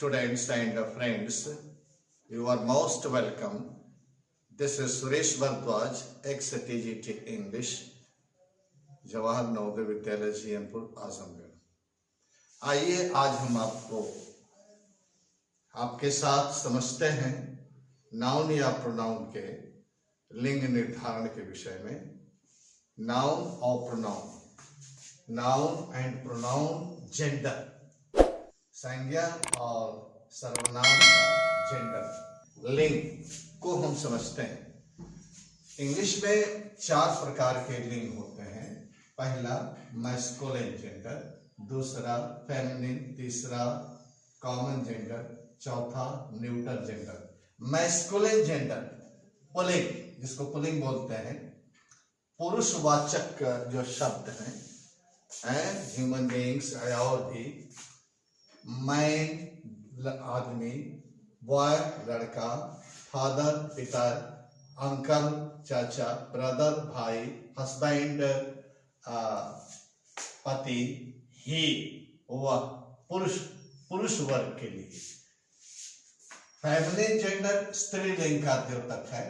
students and friends, you are most welcome. This is Suresh Bharadwaj, ex-TGT English, Jawahar Navodaya Vidyalaya जीएमपुर Azamgarh. आइए आज हम आपके साथ समझते हैं नाउन या प्रोनाउन के लिंग निर्धारण के विषय में। नाउन और pronoun, noun and pronoun gender, संज्ञा और सर्वनाम जेंडर, लिंग को हम समझते हैं। इंग्लिश में 4 प्रकार के लिंग होते हैं। पहला मैस्कुलिन जेंडर, दूसरा फेमिनिन, तीसरा कॉमन जेंडर, चौथा neutral gender. Masculine gender pulling, जिसको पुल्लिंग बोलते हैं, पुरुषवाचक जो शब्द हैं, ह्यूमन बीइंग्स और भी, मैन आदमी, बॉय लड़का, फादर पिता, अंकल चाचा, ब्रदर भाई, हस्बैंड पति, ही वह पुरुष वर्ग के लिए। फेमिनिन जेंडर स्त्रीलिंग का द्योतक है।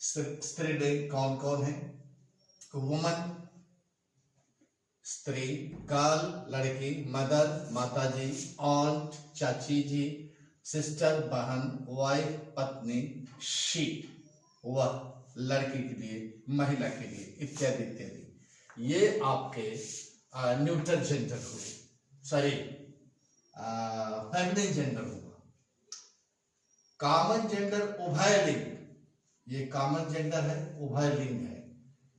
स्त्रीलिंग कौन कौन है? वुमन स्त्री, गर्ल लड़की, मदर माताजी, ऑन्ट चाची जी, सिस्टर बहन, वाइफ पत्नी, शी वह लड़की के लिए, महिला के लिए, इत्यादि इत्यादि। ये आपके न्यूट्रल जेंडर हुए, सॉरी फेमिनिन जेंडर हुआ। कॉमन जेंडर उभय लिंग, ये कॉमन जेंडर है, उभय लिंग है।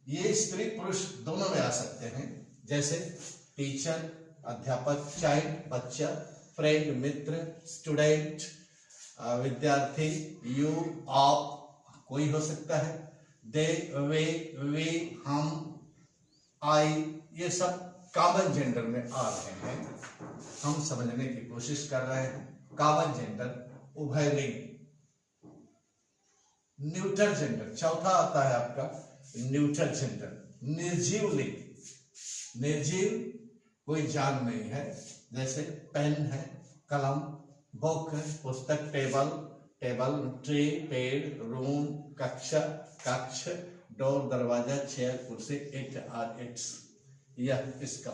ये स्त्री पुरुष दोनों में आ सकते हैं, जैसे टीचर अध्यापक, चाइल्ड बच्चा, फ्रेंड मित्र, स्टूडेंट विद्यार्थी, यू आप कोई हो सकता है, दे वे वी हम आई, ये सब कॉमन जेंडर में आ रहे हैं। हम समझने की कोशिश कर रहे हैं। कॉमन जेंडर उभय लिंग। न्यूट्रल जेंडर चौथा आता है आपका न्यूट्रल जेंडर, निर्जीव लिंग। निर्जीव कोई जान नहीं है, जैसे पेन है, कलम, बुक पुस्तक, टेबल ट्री, पेड़, रूम कक्षा कक्ष, डोर दरवाजा, चेयर कुर्सी, इट आर इट्स, यह इसका,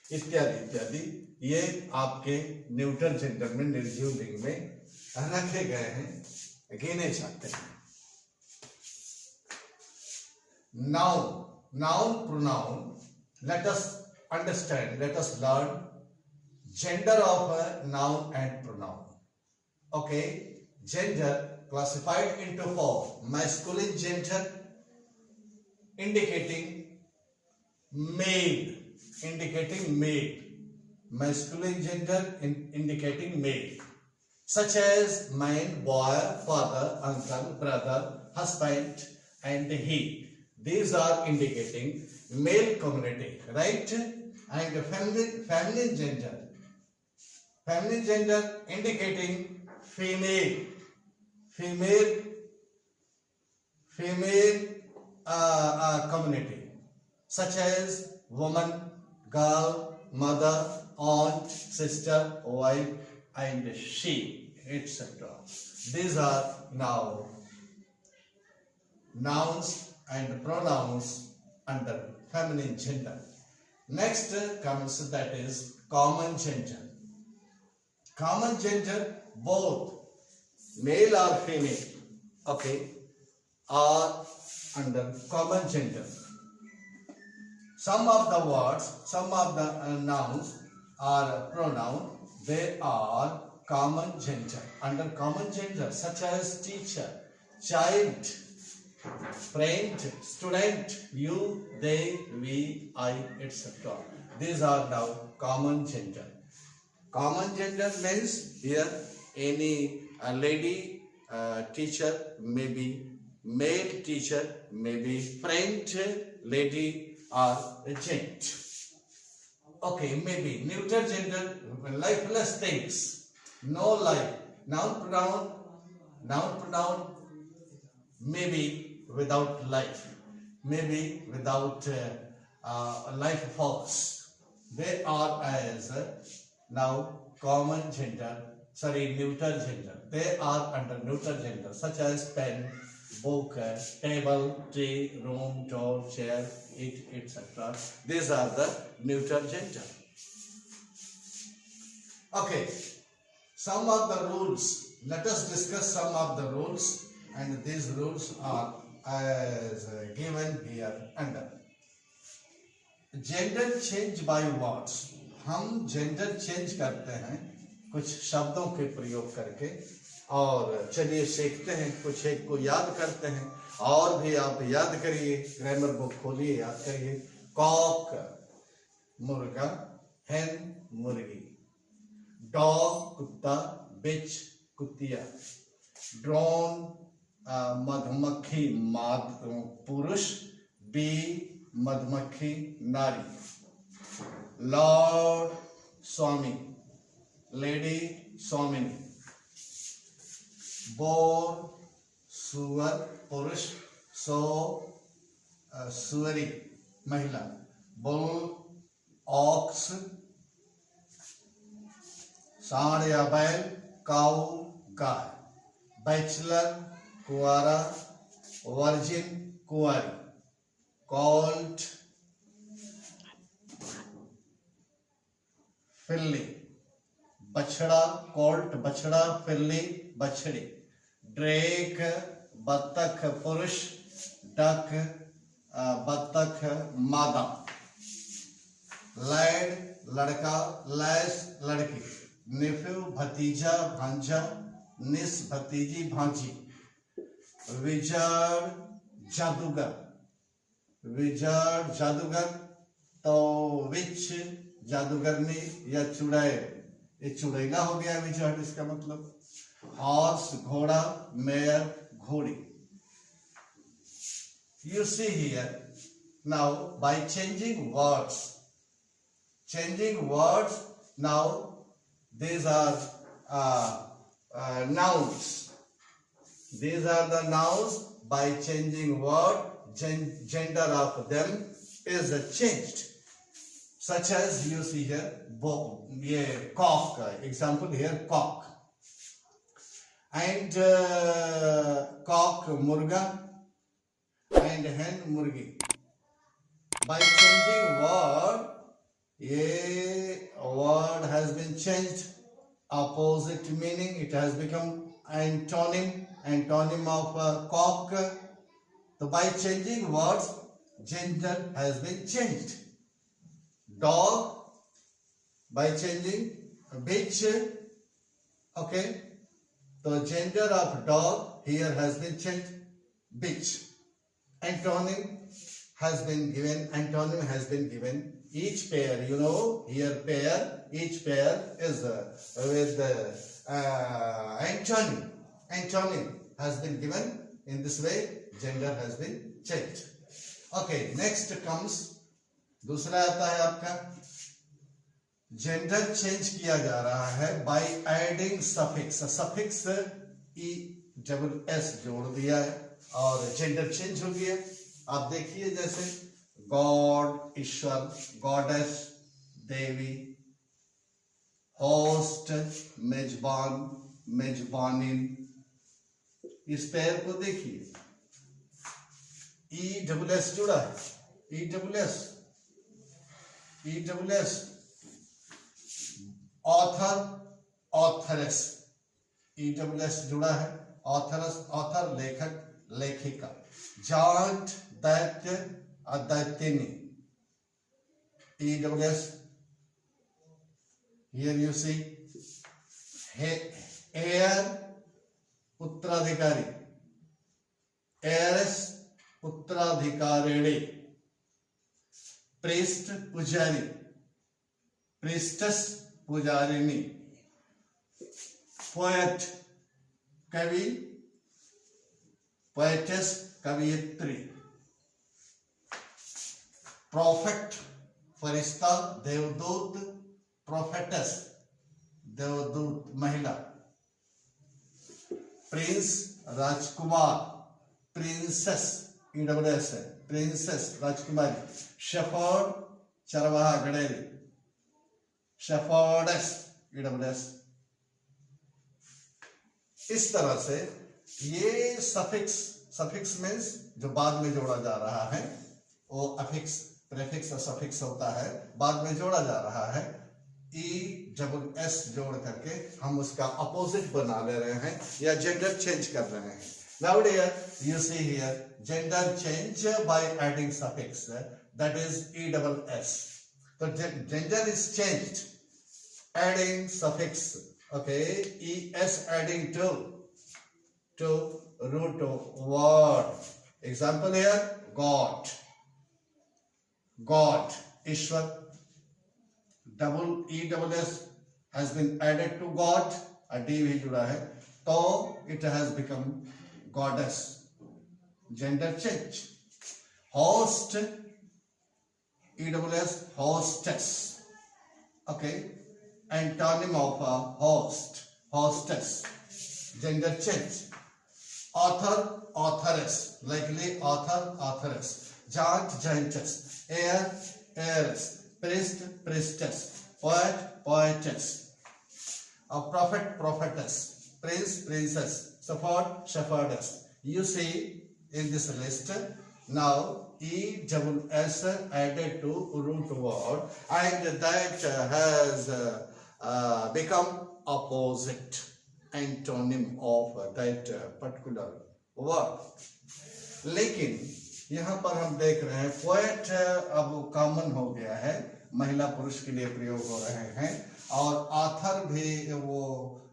इत्यादि इत्यादि। ये आपके न्यूट्रल जेंडर में, निर्जीव लिंग में रखे गए हैं, गिने जाते हैं। Noun, pronoun. Let us understand, let us learn gender of a noun and pronoun. Okay, gender classified into 4. Masculine gender indicating male. Masculine gender indicating male, such as man, boy, father, uncle, brother, husband, and he. These are indicating male community, right? And feminine gender indicating female community, such as woman, girl, mother, aunt, sister, wife, and she, etc. These are now nouns and pronouns under feminine gender. Next comes, that is common gender. Common gender, both male or female, okay, are under common gender. Some of the words, some of the nouns or pronoun, they are common gender. Under common gender, such as teacher, child, friend, student, you, they, we, I, etc. These are now common gender. Common gender means here any lady teacher, maybe male teacher, maybe friend, lady or gent. Okay, maybe neuter gender, lifeless things, no life. Noun pronoun maybe without life, maybe without life force. They are as now common gender, neuter gender. They are under neuter gender, such as pen, book, table, tree, room, door, chair, it, etc. These are the neuter gender. Okay, some of the rules. Let us discuss some of the rules, and these rules are as given here under. Gender change by words. हम gender change करते हैं कुछ शब्दों के प्रयोग करके, और चलिए सीखते हैं, कुछ एक को याद करते हैं, और भी आप याद करिए, ग्रामर बुक खोलिए, याद करिए। कॉक मुर्गा, हेन मुर्गी, डॉग कुत्ता, बिच कुतिया, ड्रोन मधुमक्खी पुरुष, बी मधुमक्खी नारी, लॉर्ड स्वामी, लेडी स्वामिनी, बोर सुअर पुरुष, सो सुअरी महिला, बुल ऑक्स सांड या बैल, काऊ गाय, बैचलर कुआरा, वर्जिन कुआरी, कॉल्ट फिल्ली, बछड़ा कॉल्ट बछड़ा, फिल्ली बछड़ी, ड्रेक बत्तख पुरुष, डक बत्तख मादा, लैड लड़का, लैस लड़की, नेफ्यू भतीजा भांजा, निस भतीजी भांजी, विजर्ड जादूगर, विजर्ड जादूगर, तो विच जादूगरनी या चुड़ैल, ये चुड़ैला हो गया विजर्ड इसका मतलब। हॉर्स घोड़ा, मेयर घोड़ी। You see here now by changing words, now these are nouns. These are the nouns. By changing word, gender of them is changed. Such as you see here, cock. Example here, cock. And cock murga and hen murgi. By changing word, a word has been changed, opposite meaning, it has become antonym of cock. So by changing words, gender has been changed. Dog, by changing bitch, okay. The gender of dog here has been changed, bitch. Antonym has been given. Each pair, here pair, each pair is with antonym. Antonym has been given. In this way, gender has been changed. Okay, next comes, दूसरा आता है आपका, gender change किया जा रहा है by adding suffix. Suffix ESS जोड़ दिया है और जेंडर चेंज हो गया। आप देखिए जैसे गॉड ईश्वर, गॉडेस देवी, होस्ट मेजबान मेजबानिन। इस पैर को देखिए, ESS जुड़ा है, ESS, ऑथर ऑथरेस, ESS जुड़ा है, ऑथरस ऑथर लेखक लेखिका, जांट दैत्य अदैत्यनी, ESS। here you see heir उत्तराधिकारी, heiress उत्तराधिकारिणी, priest पुजारी, priestess पुजारिनी, poet कवि, poetess कवियत्री, prophet फरिश्ता देवदूत, prophetess देवदूत महिला, प्रिंस राजकुमार, प्रिंसेस ESS है, प्रिंसेस राजकुमारी, शेफर्ड चरवाहा गड़ेरी, शेफर्डेस EWS। इस तरह से ये सफिक्स मीन्स जो बाद में जोड़ा जा रहा है, वो अफिक्स, प्रेफिक्स और सफिक्स होता है, बाद में जोड़ा जा रहा है। EWS जोड़ करके हम उसका अपोजिट बना ले रहे हैं या जेंडर चेंज कर रहे हैं। Nowadays you see here gender change by adding suffix, that is EWS. So gender is changed adding suffix, okay, es adding to root word. Example here, God, Ishwar. double EWS has been added to God, a D भी जुड़ा है, तो it has become goddess. Gender change. Host, EWS, hostess. Okay, antonym of a host, hostess. Gender change. Author, authoress. Likely author, authoress. Judge, judges. Heir, heiress. Priest, priestess. Poet, poetess. A prophet, prophetess. Prince, princess. Shepherd, shepherdess. You see in this list now EWS added to root word, and that has become opposite antonym of that particular word. लेकिन यहाँ पर हम देख रहे हैं poet अब common हो गया है, महिला पुरुष के लिए प्रयोग हो रहे हैं, और आथर भी वो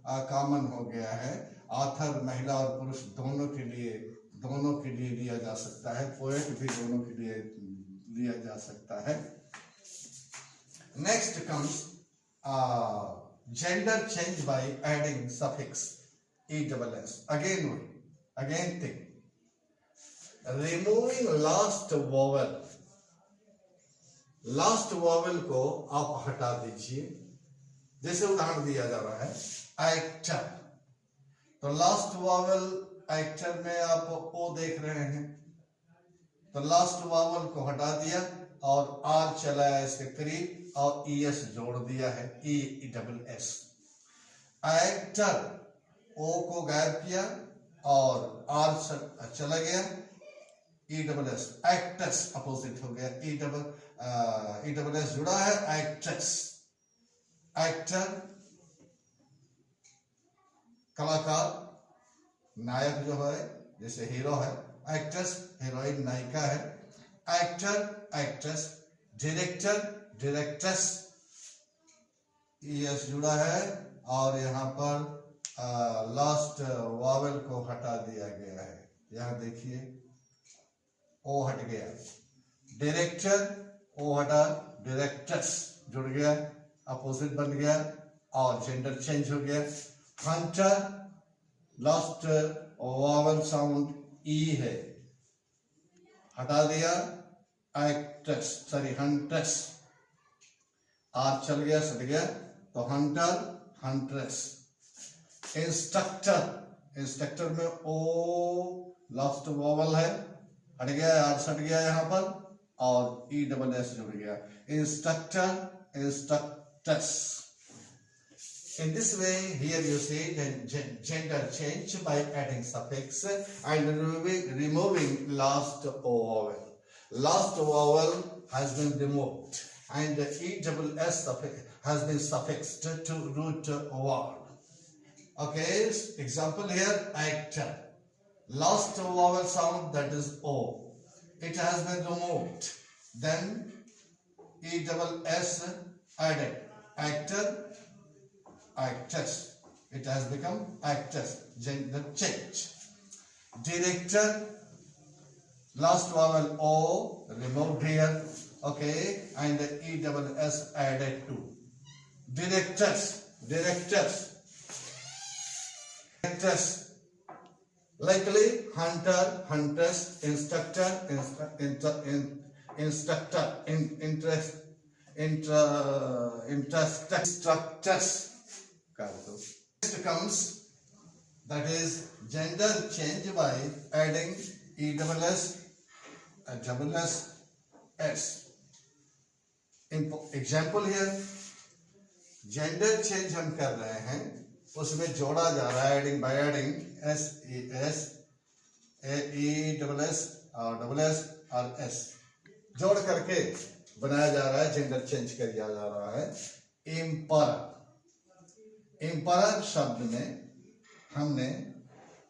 कॉमन हो गया है। आथर महिला और पुरुष दोनों के लिए लिया जा सकता है, पोएट भी दोनों के लिए लिया जा सकता है। Next comes gender change by adding suffix EWS. Again thing, removing last vowel. Last vowel को आप हटा दीजिए। जैसे उदाहरण दिया जा रहा है एक्टर, तो लास्ट वोवेल एक्टर में आप ओ देख रहे हैं, तो लास्ट वोवेल को हटा दिया और आर चलाया इसके करीब और ES जोड़ दिया है, EWS। एक्टर ओ को गायब किया और आर चला गया, EWS। एक्ट्रेस अपोजिट हो गया, EWS जुड़ा है, एक्ट्रेस। एक्टर कलाकार, नायक जो है जैसे हीरो है, एक्ट्रेस हीरोइन नायिका है, actor actress, director directress, ES जुड़ा है और यहाँ पर लास्ट वावेल को हटा दिया गया है। यहाँ देखिए ओ हट गया, डायरेक्टर ओ हटा, डायरेक्ट्रेस जुड़ गया, अपोजिट बन गया और जेंडर चेंज हो गया। हंटर लास्ट वावल साउंड ई है, हटा दिया, एक्ट्रेस सॉरी हंट्रेस, आर चल गया सट गया, तो हंटर हंट्रेस। इंस्ट्रक्टर, इंस्ट्रक्टर में ओ लास्ट वावल है, हट गया, आर सट गया यहाँ पर और EWS जुड़ गया, instructor instructors. In this way, here you see the gender change by adding suffix and removing last vowel. Last vowel has been removed and the EWS has been suffixed to root word. Okay, example here, actor. Last vowel sound, that is O. It has been removed. Then EWS added. Actor, actress. It has become actress. Gender change. Director. Last vowel O removed here. Okay, and the EWS added to. Directors. Directors. Directors. Likely hunter, huntress, instructor, instructor, interest, instructors. Next comes, that is gender change by adding EWS, WS. Example here, gender change हम कर रहे हैं, उसमें जोड़ा जा रहा है adding by adding SES AESS और SSS और S जोड़ करके बनाया जा रहा है, जेंडर चेंज किया जा रहा है। एम्परर, एम्परर शब्द में हमने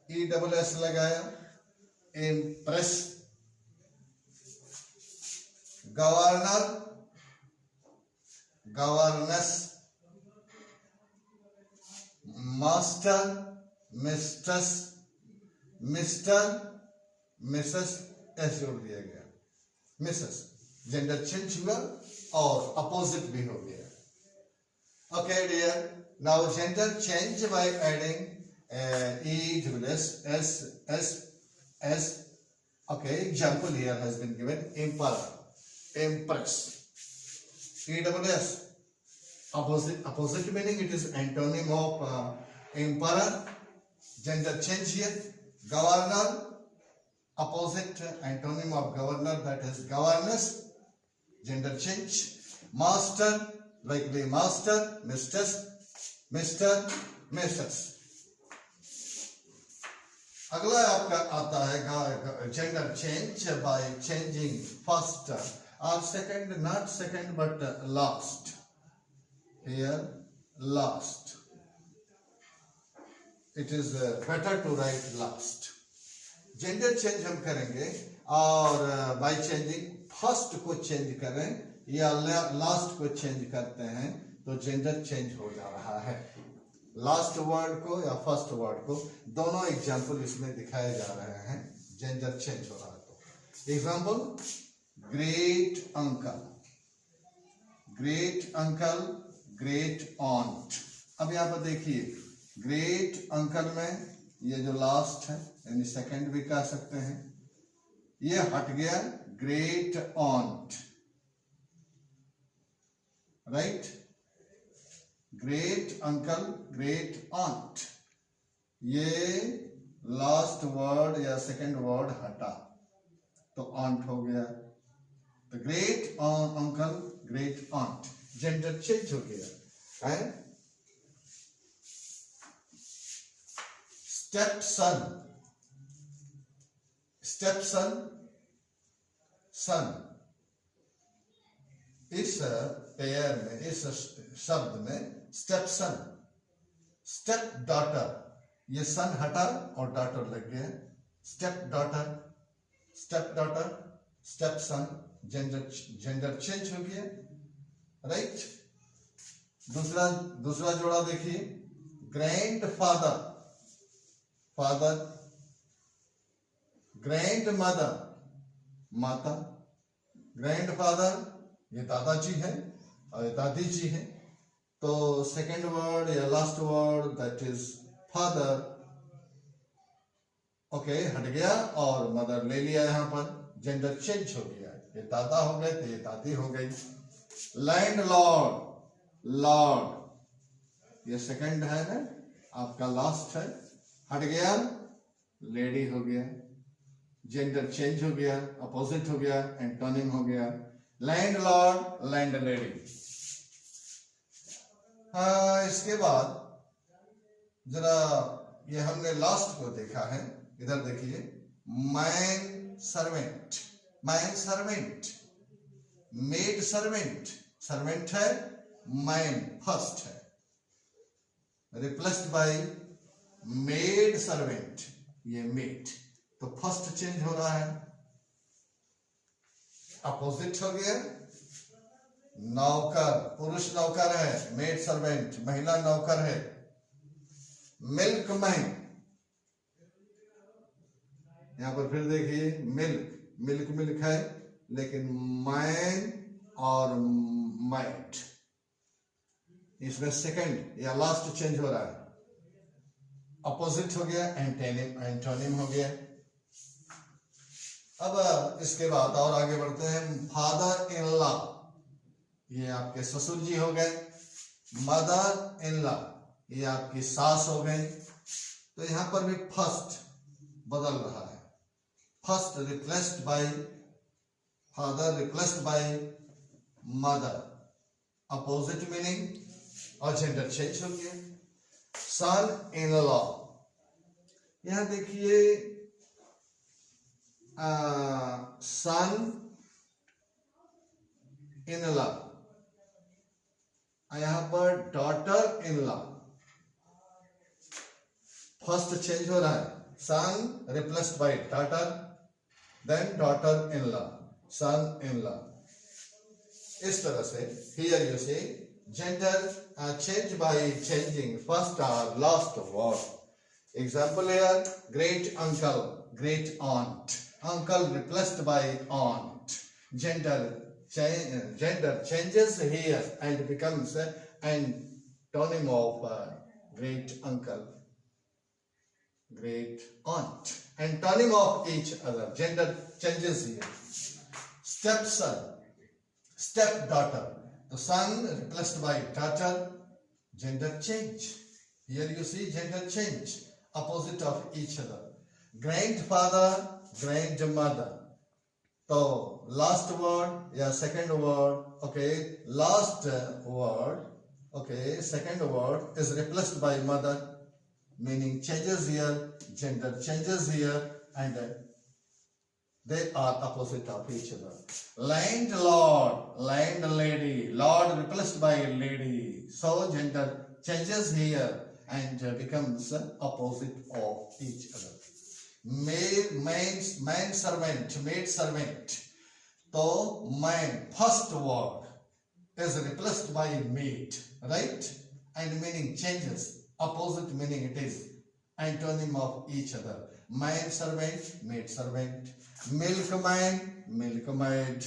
ESS लगाया। Empress, governor, governance, master, mistress, mister, Mrs, ऐसे जोड़ दिया गया, मिसेस। जेंडर चेंज हुआ और अपोजिट भी हो गया। Okay dear, now gender change by adding ESS. Okay, example here has been given: emperor, empress. ESS, opposite meaning, it is antonym of emperor. Gender change here. Governor, opposite antonym of governor, that is governess. Gender change. Master, likely master, mistress, mister, missus. अगला आपका आता है gender change by changing first और second, not second but last. Here last, it is better to write last. Gender change हम करेंगे और by changing first को change करें या लास्ट को चेंज करते हैं तो जेंडर चेंज हो जा रहा है। लास्ट वर्ड को या फर्स्ट वर्ड को, दोनों एग्जाम्पल इसमें दिखाए जा रहे हैं, जेंडर चेंज हो रहा है। तो example, great uncle, great uncle, great ऑन्ट। अब यहाँ पर देखिए, ग्रेट अंकल में ये जो लास्ट है यानी सेकंड भी कह सकते हैं, ये हट गया great ऑन्ट, right. Great uncle, great ऑन्ट, ये लास्ट वर्ड या सेकंड वर्ड हटा तो ऑन्ट हो गया। तो great uncle, great ऑन्ट, gender change हो गया है। स्टेप सन, स्टेप सन, सन, इस पेयर में, इस शब्द में स्टेप सन, स्टेप डॉटर, ये सन हटा और डॉटर लग गया, step daughter, step daughter, step सन, जेंडर चेंज हो गया, राइट। दूसरा जोड़ा देखिए, grand father, father, grand mother, माता, ग्रैंड फादर ये दादाजी है और दादी जी है, तो सेकंड वर्ड या last word that is father, okay, हट गया और मदर ले लिया, यहां पर जेंडर चेंज हो गया, ये दादा हो गए तो ये दादी हो गई। लैंड लॉर्ड, लॉर्ड ये सेकंड है ना, आपका लास्ट है, हट गया लेडी हो गया, जेंडर चेंज हो गया, अपोजिट हो गया, एंटोनिम हो गया, लैंड लॉर्ड, लैंड लेडी। इसके बाद जरा ये हमने लास्ट को देखा है, इधर देखिए, man servant, man servant, maid servant, servant है, मैन फर्स्ट है, रिप्लेस्ड बाय मेड सर्वेंट, ये मेड, तो फर्स्ट चेंज हो रहा है, अपोजिट हो गया। नौकर, पुरुष नौकर है, मेड सर्वेंट, महिला नौकर है। मिल्कमैन, यहां पर फिर देखिए, मिल्क, मिल्क मिल्क है, लेकिन मैन और माइट, इसमें सेकंड या लास्ट चेंज हो रहा है, अपोजिट हो गया, एंटोनिम हो गया। अब इसके बाद और आगे बढ़ते हैं, फादर इन लॉ, ये आपके ससुर जी हो गए, मदर इन लॉ ये आपकी सास हो गई, तो यहां पर भी फर्स्ट बदल रहा है, first replaced by father, replaced by mother, opposite meaning, और जेंडर चेंज हो गया। सन इन लॉ, यहां देखिए सन इन लॉ, यहां पर daughter in law, first change हो रहा है, son replaced by daughter, then daughter in law, son in law. इस तरह से here you say gender change by changing first और last word. Example here, great uncle, great aunt, uncle replaced by aunt. Gender changes here and becomes an antonym of great uncle, great aunt, antonym of each other. Gender changes here. Stepson, stepdaughter, the son replaced by daughter, gender change. Here you see gender change, opposite of each other. Grandfather, grandmother, तो last word या second word, okay, last word, okay, second word is replaced by mother, meaning changes here, gender changes here and they are opposite of each other. Landlord, landlady, lord replaced by lady, so gender changes here and becomes opposite of each other. Man servant, maid servant, तो man first word is replaced by maid, right, and meaning changes, opposite meaning it is antonym of each other. Man servant, maid servant, milkman, milkmaid,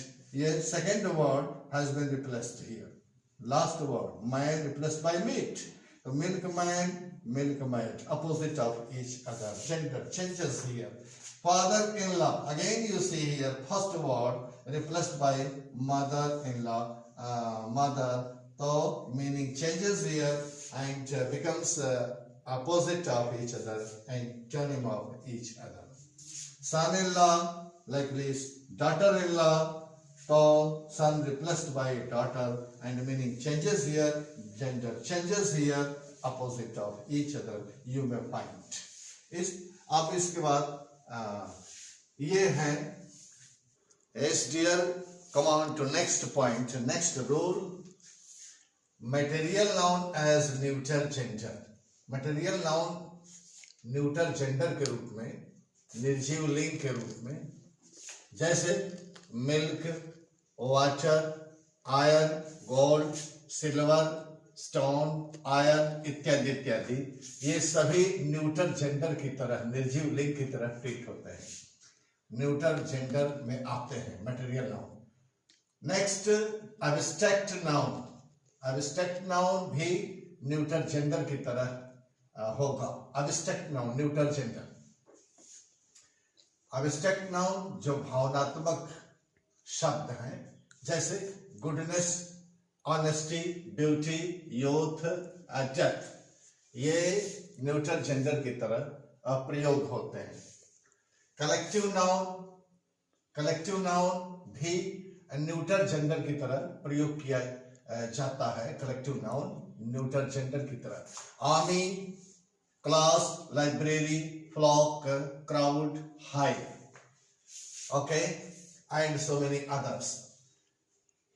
ये second word has been replaced here, last word man replaced by maid, तो milkman, milkmaid, opposite of each other. Gender changes here. Father-in-law, again you see here first word replaced by mother-in-law, mother, so meaning changes here and becomes opposite of each other, antonym of each other. Son-in-law, like this, daughter-in-law, so son replaced by daughter and meaning changes here, gender changes here, opposite of each other you may find. इस आप इसके बाद ये हैं SDR. Come on to next point, next rule, material noun as neuter gender. Material noun neuter gender के रूप में, निर्जीव लिंग के रूप में, जैसे milk, water, iron, gold, silver, stone, iron इत्यादि इत्यादि, ये सभी न्यूटर जेंडर की तरह, निर्जीव लिंग की तरह ट्रीट होते हैं, न्यूटर जेंडर में आते हैं material noun. Next abstract noun, abstract noun भी न्यूटर जेंडर की तरह होगा। Abstract noun neuter gender, abstract noun जो भावनात्मक शब्द हैं, जैसे goodness, honesty, beauty, youth, death, ये न्यूटर जेंडर की तरह प्रयोग होते हैं। कलेक्टिव नाउन, कलेक्टिव नाउन भी न्यूटर जेंडर की तरह प्रयोग किया जाता है, कलेक्टिव नाउन न्यूटर जेंडर की तरह। Army, class, library, flock, crowd, high, okay, and so many others.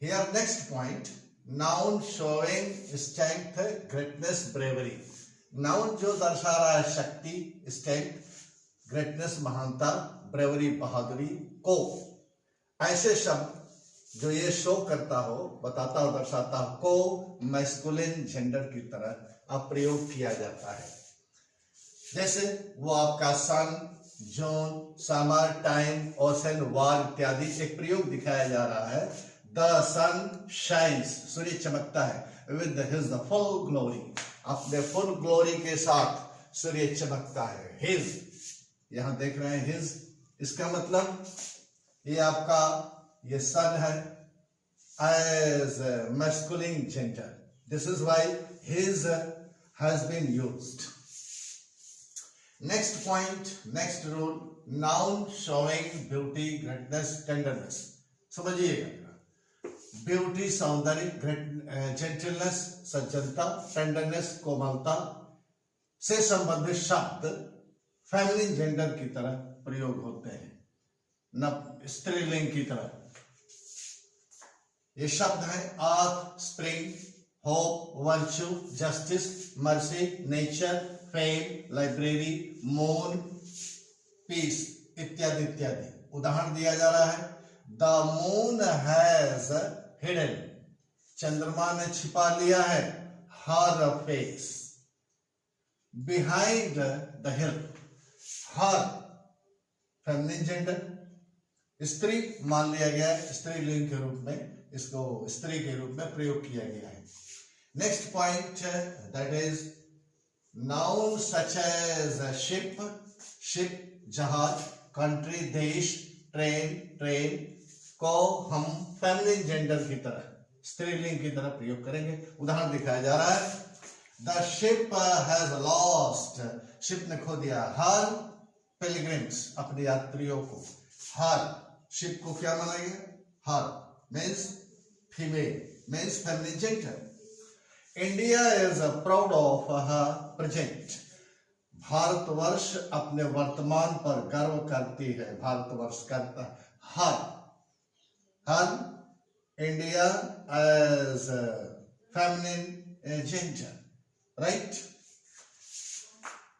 Here next point, noun showing strength, greatness, bravery. Noun जो दर्शा रहा है शक्ति, strength, greatness महानता, bravery बहादुरी को, ऐसे शब्द जो ये शो करता हो, बताता हो, दर्शाता हो, को मैस्कुलिन जेंडर की तरह प्रयोग किया जाता है। जैसे वो आपका सन, जून, समर, टाइम, ओशन, वार इत्यादि एक प्रयोग दिखाया जा रहा है। द सन शाइन्स, सूर्य चमकता है, विद हिज फुल ग्लोरी, अपने फुल ग्लोरी के साथ सूर्य चमकता है। हिज, यहां देख रहे हैं हिज, इसका मतलब ये आपका ये सन है as masculine gender, this is why his has been used. Next point, next rule, noun showing beauty, greatness, tenderness. समझिएगा, ब्यूटी सौंदर्य, जेंटलनेस सज्जनता, टेंडरनेस कोमलता से संबंधित शब्द फेमिनिन जेंडर की तरह प्रयोग होते हैं, न स्त्रीलिंग की तरह। ये शब्द है earth, spring, hope, virtue, justice, mercy, nature, fame, library, moon, peace इत्यादि इत्यादि। उदाहरण दिया जा रहा है, द मून हैज हिडन, चंद्रमा ने छिपा लिया है, her face, behind the hill, her feminine gender, स्त्री मान लिया गया है, स्त्रीलिंग के रूप में इसको स्त्री के रूप में प्रयोग किया गया है। Next point, that is known such as ship, ship जहाज, कंट्री देश, ट्रेन, ट्रेन को हम फेमिनिन जेंडर की तरह, स्त्रीलिंग की तरह प्रयोग करेंगे। उदाहरण दिखाया जा रहा है, the ship has lost, ship ने खो दिया, हर पिलग्रिम्स, अपने यात्रियों को, हर शिप को क्या माना गया, हर means female, means feminine gender. India is proud of her present. Bharatvarsh अपने वर्तमान पर गर्व करती है, भारतवर्ष करता है, her India as feminine gender, right?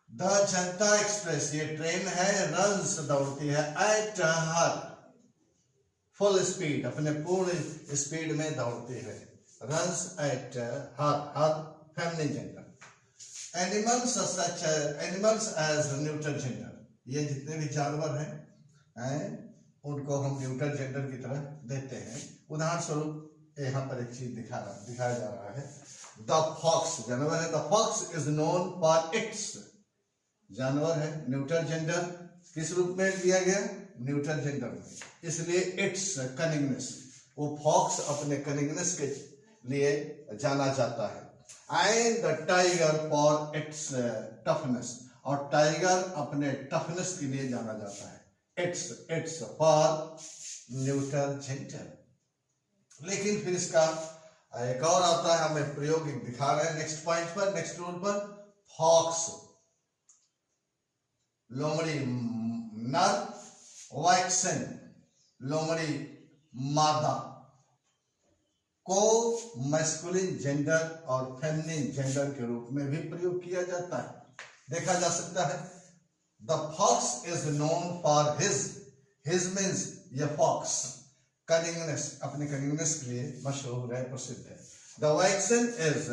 The Janata express, ये ट्रेन है, रन्स दौड़ती है, at her फुल स्पीड, अपने पूर्ण स्पीड में दौड़ती है, runs at her feminine gender. Animals such, animals as neutral gender, ये जितने भी जानवर हैं उनको हम न्यूट्रल जेंडर की तरह देते हैं। उदाहरण स्वरूप यहाँ पर एक चीज दिखाया जा रहा है, द फॉक्स, जानवर है, the fox is known for its, जानवर है, न्यूट्रल जेंडर किस रूप में दिया गया, न्यूट्रल जेंडर में, इसलिए इट्स कनिंगनेस, वो फॉक्स अपने कनिंगनेस के लिए जाना जाता है। And the tiger for its toughness, और टाइगर अपने टफनेस के लिए जाना जाता है, इट्स फॉर न्यूट्रल जेंडर। लेकिन फिर इसका एक और आता है, हमें प्रयोग दिखा रहे हैं नेक्स्ट पॉइंट पर, नेक्स्ट रूल पर, फॉक्स लोमड़ी नर, वैक्सन लोमड़ी मादा को मैस्कुलिन जेंडर और फेमिनिन जेंडर के रूप में भी प्रयोग किया जाता है। देखा जा सकता है, the fox is known for his means ये फॉक्स कनिंगनेस, अपने कनिंगनेस के लिए मशहूर है, प्रसिद्ध है। The vixen is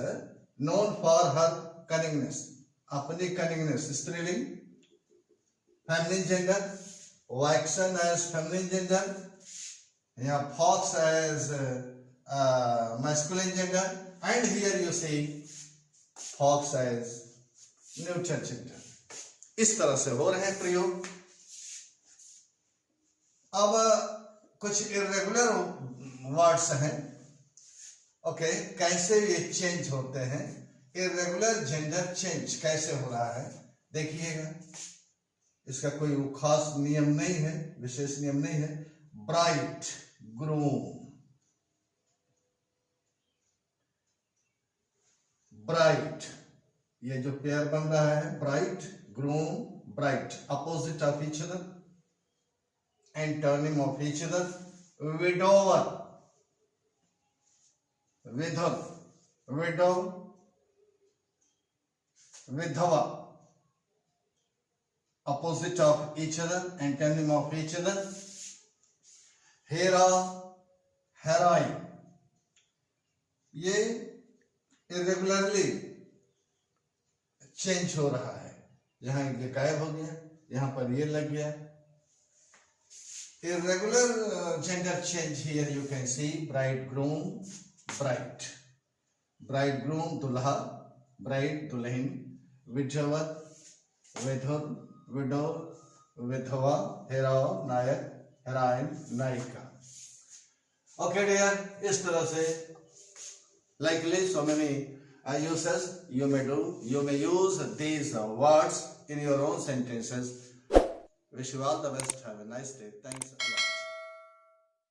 known for her cunningness, अपनी कनिंगनेस, स्त्रीलिंग, feminine gender, vixen as feminine gender, या fox as masculine gender, and here you see fox as neutral gender. इस तरह से हो रहे हैं प्रयोग। अब कुछ इरेगुलर वर्ड्स हैं, ओके, कैसे ये चेंज होते हैं, इरेगुलर जेंडर चेंज कैसे हो रहा है देखिएगा। इसका कोई खास नियम नहीं है, विशेष नियम नहीं है। ब्राइट, ग्रूम, ब्राइट, ये जो पेयर बन रहा है, bride, groom, bride, opposite of each other, antonym of each other. Widower, विधव, विडो, विधवा, opposite of each other, antonym of each other. Hero, heroine, ये इरेगुलरली चेंज हो रहा है, यहां ये गायब हो गया, यहां पर ये लग गया। irregular gender change, here you can see bridegroom, bride, bridegroom दूल्हा, bride दुल्हन, विधवा, विधुर, विडो, विधवा, हीरो नायक, हेरोइन नायिका। ओके डियर, इस तरह से likely so many uses you may use these words in your own sentences. Wish you all the best. Have a nice day. Thanks a lot.